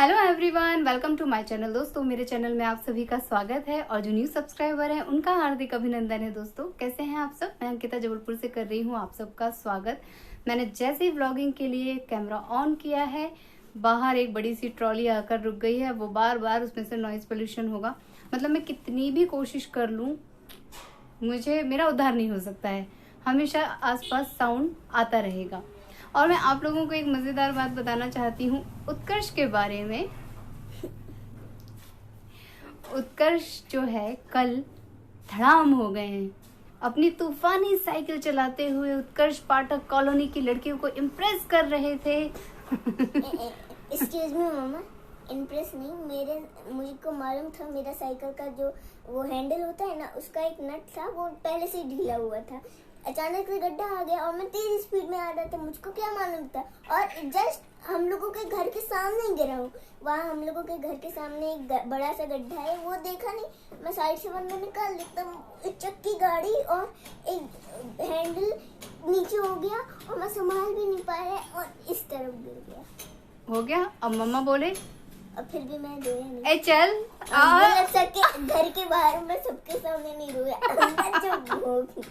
Hello everyone, welcome to my channel. दोस्तों, मेरे channel में आप सभी का स्वागत है और जो न्यू सब्सक्राइबर हैं उनका हार्दिक अभिनंदन है। दोस्तों, कैसे हैं आप सब? मैं अंकिता जबलपुर से कर रही हूँ आप सबका स्वागत। मैंने जैसे ही व्लॉगिंग के लिए कैमरा ऑन किया है, बाहर एक बड़ी सी ट्रॉली आकर रुक गई है। वो बार बार उसमें से नॉइज पोल्यूशन होगा। मतलब मैं कितनी भी कोशिश कर लूँ, मेरा उद्धार नहीं हो सकता है। हमेशा आसपास साउंड आता रहेगा। और मैं आप लोगों को एक मजेदार बात बताना चाहती हूँ उत्कर्ष के बारे में। उत्कर्ष जो है, कल धड़ाम हो गए हैं। अपनी तूफानी साइकिल चलाते हुए उत्कर्ष पाठक कॉलोनी की लड़कियों को इम्प्रेस कर रहे थे। एक्सक्यूज मी मामा, इम्प्रेस नहीं, मुझको मालूम था मेरा साइकिल का जो वो हैंडल होता है ना, उसका एक नट था, वो पहले से ढीला हुआ था। अचानक से गड्ढा आ गया और मैं तेज स्पीड में आ रहा था, मुझको क्या मालूम था। और जस्ट हम लोगों के घर के सामने गिरा हूँ। वहाँ हम लोगों के घर के सामने एक बड़ा सा गड्ढा है, वो देखा नहीं। मैं साइड से वरना निकाल लेता, एक चक्की गाड़ी और एक हैंडल नीचे हो गया और मैं संभाल भी नहीं पाया और इस तरफ गिर गया। हो गया। अब मम्मा बोले और फिर भी मैं रोया नहीं। ए चल सबके घर के बाहर मैं सबके सामने नहीं रोया, अंदर जो होगी।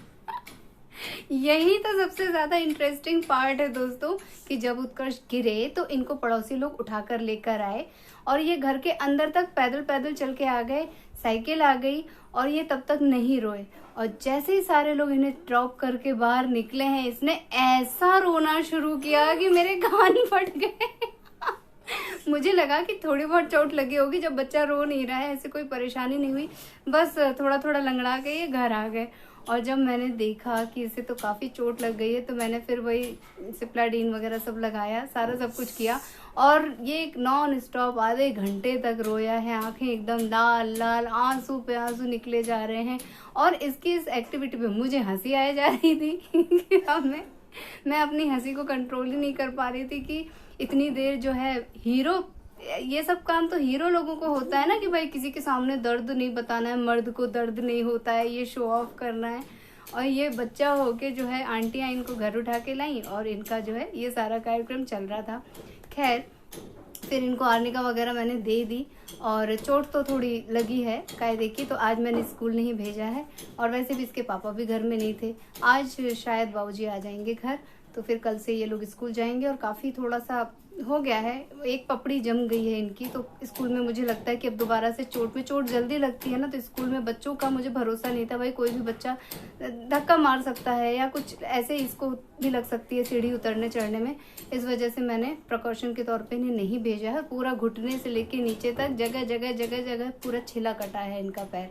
यही तो सबसे ज्यादा इंटरेस्टिंग पार्ट है दोस्तों, कि जब उत्कर्ष गिरे तो इनको पड़ोसी लोग उठाकर लेकर आए और ये घर के अंदर तक पैदल पैदल चल के आ गए। साइकिल आ गई और ये तब तक नहीं रोए। और जैसे ही सारे लोग इन्हें ड्रॉप करके बाहर निकले हैं, इसने ऐसा रोना शुरू किया कि मेरे कान फट गए। मुझे लगा कि थोड़ी बहुत चोट लगी होगी, जब बच्चा रो नहीं रहा है, ऐसे कोई परेशानी नहीं हुई, बस थोड़ा थोड़ा लंगड़ा के ये घर आ गए। और जब मैंने देखा कि इसे तो काफ़ी चोट लग गई है, तो मैंने फिर वही सिप्लाडीन वगैरह सब लगाया, सारा सब कुछ किया। और ये एक नॉन स्टॉप आधे घंटे तक रोया है। आंखें एकदम लाल लाल, आंसू पे आंसू निकले जा रहे हैं। और इसकी इस एक्टिविटी पे मुझे हंसी आए जा रही थी। अब मैं अपनी हंसी को कंट्रोल ही नहीं कर पा रही थी कि इतनी देर जो है ये सब काम तो हीरो लोगों को होता है ना, कि भाई किसी के सामने दर्द नहीं बताना है, मर्द को दर्द नहीं होता है, ये शो ऑफ करना है। और ये बच्चा होके जो है, आंटियां इनको घर उठा के लाई और इनका जो है ये सारा कार्यक्रम चल रहा था। खैर, फिर इनको आर्निका वगैरह मैंने दे दी और चोट तो थोड़ी लगी है कायदे की, तो आज मैंने स्कूल नहीं भेजा है। और वैसे भी इसके पापा भी घर में नहीं थे। आज शायद बाबूजी आ जाएंगे घर, तो फिर कल से ये लोग स्कूल जाएंगे। और काफ़ी थोड़ा सा हो गया है, एक पपड़ी जम गई है इनकी, तो स्कूल में मुझे लगता है कि अब दोबारा से चोट जल्दी लगती है ना, तो स्कूल में बच्चों का मुझे भरोसा नहीं था। भाई कोई भी बच्चा धक्का मार सकता है या कुछ ऐसे, इसको भी लग सकती है सीढ़ी उतरने चढ़ने में। इस वजह से मैंने प्रिकॉशन के तौर पे इन्हें नहीं भेजा है। पूरा घुटने से लेके नीचे तक जगह जगह पूरा छिला कटा है इनका पैर।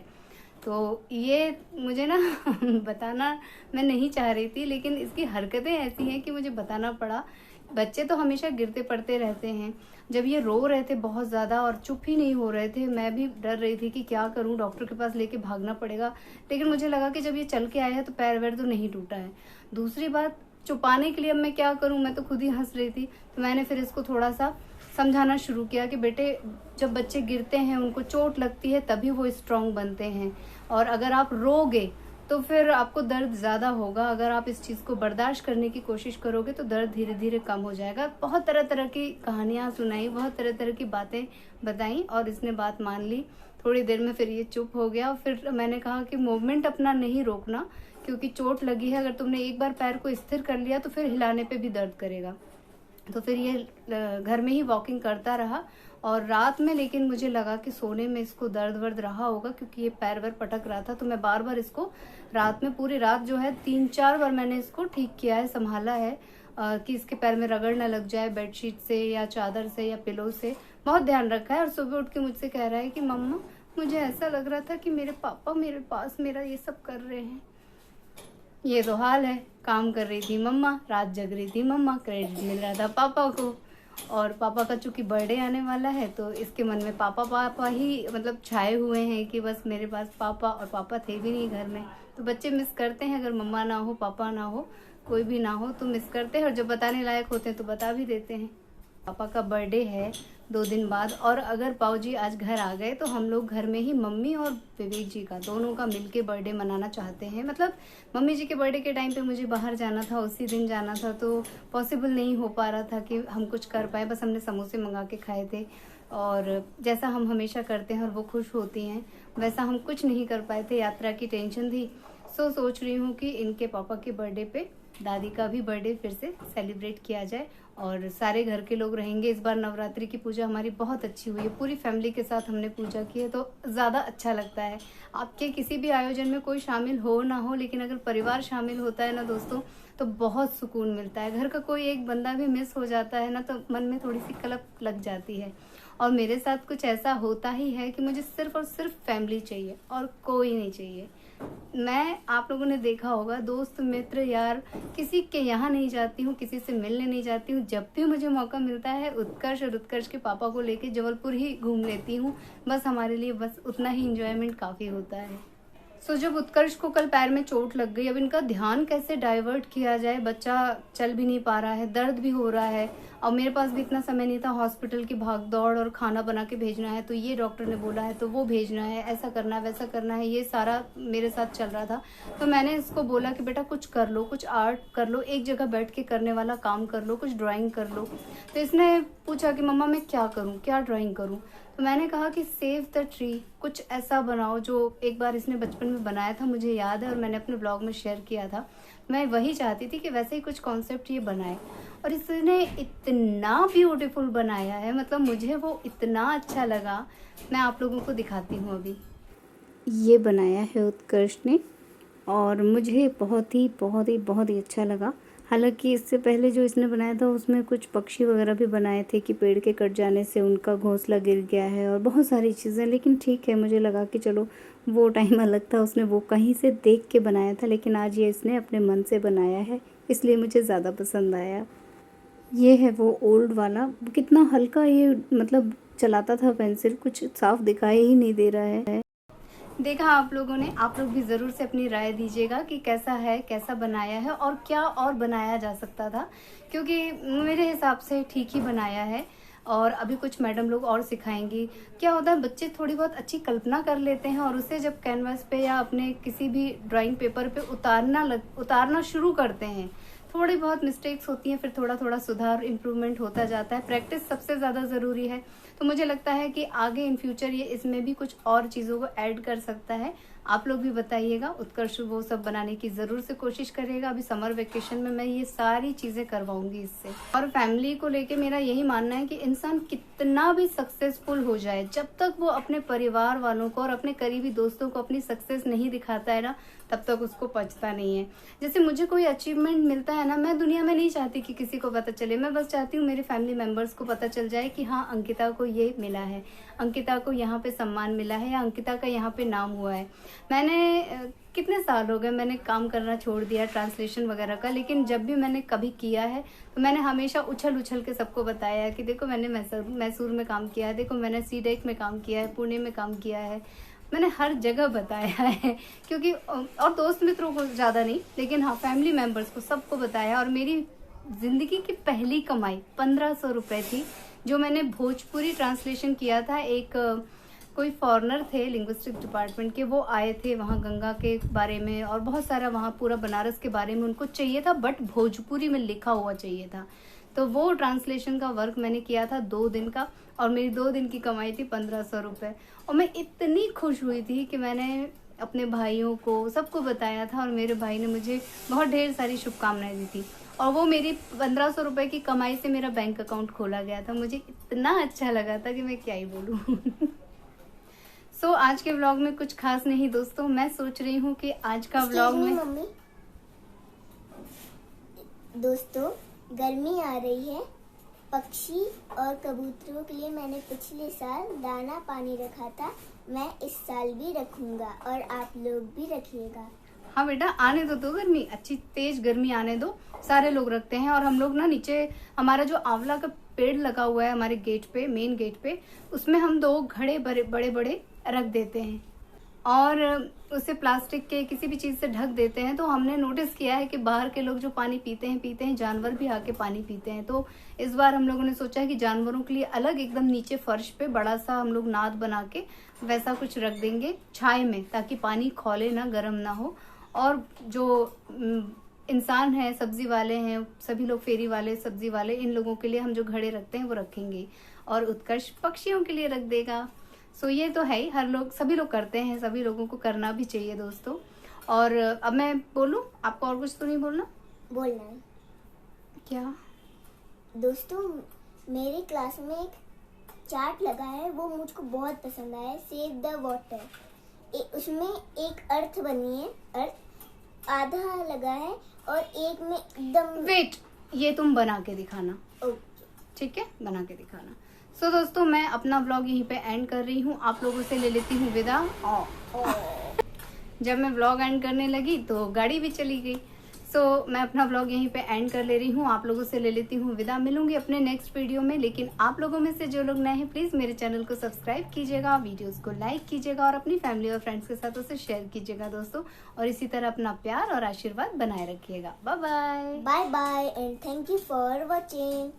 तो ये मुझे ना बताना मैं नहीं चाह रही थी, लेकिन इसकी हरकतें ऐसी हैं कि मुझे बताना पड़ा। बच्चे तो हमेशा गिरते पड़ते रहते हैं। जब ये रो रहे थे बहुत ज़्यादा और चुप ही नहीं हो रहे थे, मैं भी डर रही थी कि क्या करूं, डॉक्टर के पास लेके भागना पड़ेगा। लेकिन मुझे लगा कि जब ये चल के आया है तो पैर वैर तो नहीं टूटा है। दूसरी बात, छुपाने के लिए अब मैं क्या करूं, मैं तो खुद ही हंस रही थी। तो मैंने फिर इसको थोड़ा सा समझाना शुरू किया कि बेटे, जब बच्चे गिरते हैं उनको चोट लगती है तभी वो स्ट्रांग बनते हैं। और अगर आप रोगे तो फिर आपको दर्द ज़्यादा होगा। अगर आप इस चीज़ को बर्दाश्त करने की कोशिश करोगे तो दर्द धीरे धीरे कम हो जाएगा। बहुत तरह तरह की कहानियाँ सुनाई, बहुत तरह तरह की बातें बताई और इसने बात मान ली। थोड़ी देर में फिर ये चुप हो गया। फिर मैंने कहा कि मूवमेंट अपना नहीं रोकना, क्योंकि चोट लगी है, अगर तुमने एक बार पैर को स्थिर कर लिया तो फिर हिलाने पर भी दर्द करेगा। तो फिर ये घर में ही वॉकिंग करता रहा। और रात में लेकिन मुझे लगा कि सोने में इसको दर्द वर्द रहा होगा, क्योंकि ये पैर वैर पटक रहा था। तो मैं बार बार इसको रात में, पूरी रात जो है 3-4 बार मैंने इसको ठीक किया है, संभाला है कि इसके पैर में रगड़ ना लग जाए बेडशीट से या चादर से या पिलो से। बहुत ध्यान रखा है। और सुबह उठ के मुझसे कह रहा है कि मम्मा, मुझे ऐसा लग रहा था कि मेरे पापा मेरे पास मेरा ये सब कर रहे हैं। ये तो हाल है, काम कर रही थी मम्मा, रात जग रही थी मम्मा, क्रेडिट मिल रहा था पापा को। और पापा का चूंकि बर्थडे आने वाला है, तो इसके मन में पापा ही मतलब छाए हुए हैं कि बस मेरे पास पापा, और पापा थे भी नहीं घर में। तो बच्चे मिस करते हैं, अगर मम्मा ना हो, पापा ना हो, कोई भी ना हो तो मिस करते हैं। और जब बताने लायक होते हैं तो बता भी देते हैं। पापा का बर्थडे है 2 दिन बाद, और अगर पाऊजी आज घर आ गए तो हम लोग घर में ही मम्मी और विवेक जी का दोनों का मिलके बर्थडे मनाना चाहते हैं। मतलब मम्मी जी के बर्थडे के टाइम पे मुझे बाहर जाना था, उसी दिन जाना था, तो पॉसिबल नहीं हो पा रहा था कि हम कुछ कर पाए। बस हमने समोसे मंगा के खाए थे, और जैसा हम हमेशा करते हैं और वो खुश होती हैं वैसा हम कुछ नहीं कर पाए थे, यात्रा की टेंशन थी। सो सोच रही हूँ कि इनके पापा के बर्थडे पे दादी का भी बर्थडे फिर से सेलिब्रेट किया जाए, और सारे घर के लोग रहेंगे। इस बार नवरात्रि की पूजा हमारी बहुत अच्छी हुई है, पूरी फैमिली के साथ हमने पूजा की है, तो ज़्यादा अच्छा लगता है। आपके किसी भी आयोजन में कोई शामिल हो ना हो, लेकिन अगर परिवार शामिल होता है ना दोस्तों, तो बहुत सुकून मिलता है। घर का कोई एक बंदा भी मिस हो जाता है ना, तो मन में थोड़ी सी कलप लग जाती है। और मेरे साथ कुछ ऐसा होता ही है कि मुझे सिर्फ और सिर्फ फैमिली चाहिए और कोई नहीं चाहिए। मैं, आप लोगों ने देखा होगा, दोस्त मित्र यार किसी के यहाँ नहीं जाती हूँ, किसी से मिलने नहीं जाती हूँ। जब भी मुझे मौका मिलता है उत्कर्ष और उत्कर्ष के पापा को लेके जबलपुर ही घूम लेती हूँ। बस हमारे लिए बस उतना ही इंजॉयमेंट काफ़ी होता है। सो जब उत्कर्ष को कल पैर में चोट लग गई, अब इनका ध्यान कैसे डाइवर्ट किया जाए। बच्चा चल भी नहीं पा रहा है, दर्द भी हो रहा है, और मेरे पास भी इतना समय नहीं था, हॉस्पिटल की भाग दौड़ और खाना बना के भेजना है, तो ये डॉक्टर ने बोला है तो वो भेजना है, ऐसा करना है वैसा करना है, ये सारा मेरे साथ चल रहा था। तो मैंने इसको बोला कि बेटा कुछ कर लो, कुछ आर्ट कर लो, एक जगह बैठ के करने वाला काम कर लो, कुछ ड्राइंग कर लो। तो इसने पूछा कि मम्मा मैं क्या करूँ, क्या ड्राइंग करूँ। तो मैंने कहा कि सेव द ट्री, कुछ ऐसा बनाओ जो एक बार इसने बचपन में बनाया था, मुझे याद है, और मैंने अपने ब्लॉग में शेयर किया था। मैं वही चाहती थी कि वैसे ही कुछ कॉन्सेप्ट ये बनाए, और इसने इतना ब्यूटीफुल बनाया है, मतलब मुझे वो इतना अच्छा लगा। मैं आप लोगों को दिखाती हूँ। अभी ये बनाया है उत्कर्ष ने, और मुझे बहुत ही अच्छा लगा। हालांकि इससे पहले जो इसने बनाया था उसमें कुछ पक्षी वगैरह भी बनाए थे कि पेड़ के कट जाने से उनका घोंसला गिर गया है और बहुत सारी चीज़ें, लेकिन ठीक है, मुझे लगा कि चलो वो टाइम अलग था, उसने वो कहीं से देख के बनाया था, लेकिन आज ये इसने अपने मन से बनाया है, इसलिए मुझे ज़्यादा पसंद आया। ये है वो ओल्ड वाला, कितना हल्का ये मतलब चलाता था पेंसिल, कुछ साफ दिखाई ही नहीं दे रहा है। देखा आप लोगों ने, आप लोग भी ज़रूर से अपनी राय दीजिएगा कि कैसा है, कैसा बनाया है, और क्या और बनाया जा सकता था, क्योंकि मेरे हिसाब से ठीक ही बनाया है। और अभी कुछ मैडम लोग और सिखाएंगी। क्या होता है, बच्चे थोड़ी बहुत अच्छी कल्पना कर लेते हैं और उसे जब कैनवास पे या अपने किसी भी ड्राइंग पेपर पे उतारना शुरू करते हैं, थोड़ी बहुत मिस्टेक्स होती हैं, फिर थोड़ा थोड़ा सुधार इम्प्रूवमेंट होता जाता है। प्रैक्टिस सबसे ज़्यादा ज़रूरी है। तो मुझे लगता है कि आगे इन फ्यूचर ये इसमें भी कुछ और चीज़ों को ऐड कर सकता है। आप लोग भी बताइएगा। उत्कर्ष वो सब बनाने की ज़रूर से कोशिश करिएगा। अभी समर वेकेशन में मैं ये सारी चीज़ें करवाऊंगी इससे। और फैमिली को लेके मेरा यही मानना है कि इंसान कितना भी सक्सेसफुल हो जाए, जब तक वो अपने परिवार वालों को और अपने करीबी दोस्तों को अपनी सक्सेस नहीं दिखाता है ना, तब तक उसको पचता नहीं है। जैसे मुझे कोई अचीवमेंट मिलता है ना, मैं दुनिया में नहीं चाहती कि किसी को पता चले, मैं बस चाहती हूँ मेरे फैमिली मेंबर्स को पता चल जाए कि हाँ, अंकिता को ये मिला है, अंकिता को यहाँ पे सम्मान मिला है, या अंकिता का यहाँ पे नाम हुआ है। मैंने कितने साल हो गए मैंने काम करना छोड़ दिया ट्रांसलेशन वगैरह का, लेकिन जब भी मैंने कभी किया है तो मैंने हमेशा उछल के सबको बताया है कि देखो मैंने मैसूर में काम किया है, देखो मैंने सीडेक में काम किया है, पुणे में काम किया है, मैंने हर जगह बताया है। क्योंकि और दोस्त मित्रों को ज़्यादा नहीं, लेकिन हाँ फैमिली मेम्बर्स को सबको बताया। और मेरी ज़िंदगी की पहली कमाई 1500 रुपये थी, जो मैंने भोजपुरी ट्रांसलेशन किया था। एक कोई फॉरेनर थे लिंग्विस्टिक डिपार्टमेंट के, वो आए थे वहाँ गंगा के बारे में और बहुत सारा वहाँ पूरा बनारस के बारे में उनको चाहिए था, बट भोजपुरी में लिखा हुआ चाहिए था। तो वो ट्रांसलेशन का वर्क मैंने किया था 2 दिन का, और मेरी 2 दिन की कमाई थी 1500 रुपये। और मैं इतनी खुश हुई थी कि मैंने अपने भाइयों को सबको बताया था, और मेरे भाई ने मुझे बहुत ढेर सारी शुभकामनाएं दी थी। और वो मेरी 1500 रुपये की कमाई से मेरा बैंक अकाउंट खोला गया था। मुझे इतना अच्छा लगा था कि मैं क्या ही बोलूँ। सो आज के व्लॉग में कुछ खास नहीं दोस्तों। मैं सोच रही हूँ कि आज का व्लॉग में मम्मी, दोस्तों गर्मी आ रही है, पक्षी और कबूतरों के लिए मैंने पिछले साल दाना पानी रखा था, मैं इस साल भी रखूंगा और आप लोग भी रखिएगा। हाँ बेटा, आने दो गर्मी, अच्छी तेज गर्मी आने दो। सारे लोग रखते हैं, और हम लोग ना नीचे हमारा जो आंवला का पेड़ लगा हुआ है हमारे गेट पे, मेन गेट पे, उसमें हम 2 घड़े बड़े बड़े रख देते हैं। और उसे प्लास्टिक के किसी भी चीज़ से ढक देते हैं। तो हमने नोटिस किया है कि बाहर के लोग जो पानी पीते हैं, जानवर भी आके पानी पीते हैं। तो इस बार हम लोगों ने सोचा है कि जानवरों के लिए अलग एकदम नीचे फर्श पे बड़ा सा हम लोग नाद बना के वैसा कुछ रख देंगे छाए में, ताकि पानी खौले ना, गर्म ना हो। और जो इंसान है, सब्जी वाले हैं, सभी लोग फेरी वाले, सब्जी वाले, इन लोगों के लिए हम जो घड़े रखते हैं वो रखेंगे। और उत्कर्ष पक्षियों के लिए रख देगा। सो ये तो है ही, हर लोग, सभी लोग करते हैं, सभी लोगों को करना भी चाहिए दोस्तों। और अब मैं बोलूं, आपको और कुछ तो नहीं बोलना? बोलना है क्या दोस्तों, मेरी क्लास में एक चार्ट लगा है, वो मुझको बहुत पसंद आया, सेव द वाटर। उसमें एक अर्थ बनी है, अर्थ आधा लगा है और एक में एकदम। वेट, ये तुम बना के दिखाना। ओके, ठीक है, बना के दिखाना। सो दोस्तों, मैं अपना व्लॉग यहीं पे एंड कर रही हूँ, आप लोगों से ले लेती हूँ विदा। जब मैं व्लॉग एंड करने लगी तो गाड़ी भी चली गई। सो मैं अपना व्लॉग यहीं पे एंड कर ले रही हूँ, आप लोगों से ले लेती हूँ विदा। मिलूंगी अपने नेक्स्ट वीडियो में, लेकिन आप लोगों में से जो लोग नए हैं प्लीज मेरे चैनल को सब्सक्राइब कीजिएगा, वीडियोस को लाइक कीजिएगा और अपनी फैमिली और फ्रेंड्स के साथ उसे शेयर कीजिएगा दोस्तों। और इसी तरह अपना प्यार और आशीर्वाद बनाए रखिएगा। Bye bye. Bye bye and thank you for watching.